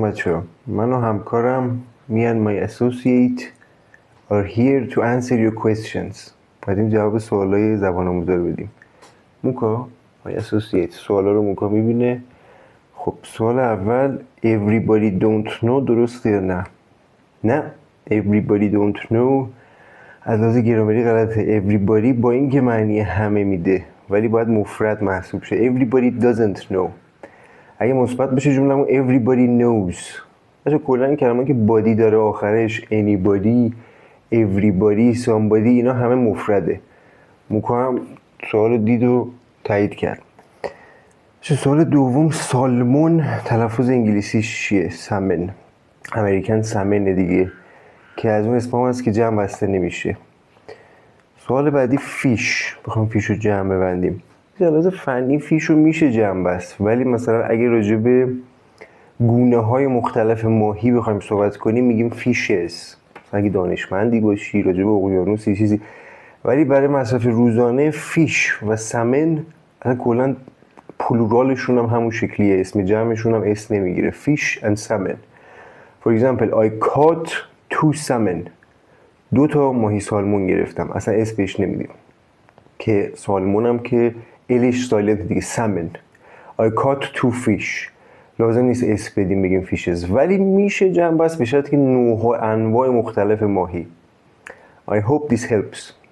سلام بچه‌ها. من و همکارم me and my associate are here to answer your questions. بعدیم جواب سوالای زبان آموزا رو بدیم. موکا my associate سوالا رو موکا میبینه. خب سوال اول everybody don't know درسته یا نه؟ نه everybody don't know از لحاظ گرامری غلطه. everybody با این که معنی همه میده ولی باید مفرد محسوب شه. everybody doesn't know. اگه مثبت بشه جمله‌مون everybody knows. اصلا کلا این کلمه‌ای که بادی داره آخرش anybody everybody somebody اینا همه مفرده. موکا هم سوال دید و تایید کرد. سوال دوم سالمون تلفظ انگلیسیش چیه؟ سالمون. امریکن سالمون دیگه که از اون اسمم هست که جمع بسته نمیشه. سوال بعدی فیش. بخوام فیش رو جمع ببندیم. لحاظ فنی فیش رو میشه جمع بست ولی مثلا اگه راجع به گونه های مختلف ماهی بخوایم صحبت کنیم میگیم فیشز. اگه دانشمندی باشی راجع به اقیانوس چیزی، ولی برای مصرف روزانه فیش و سمن اصلا کلا پلورالشون هم همون شکلیه، اسم جمعشون هم اس نمیگیره. فیش and salmon. For example I caught 2 salmon. 2 ماهی سالمون گرفتم. اصلا اس بهش نمیدیم که سالمون هم که الش سایلنت دیگه salmon. I caught 2 fish. لازم نیست اس بدیم بگیم فیشز ولی میشه جمع بست به شرطی که نوع و انواع مختلف ماهی. I hope this helps.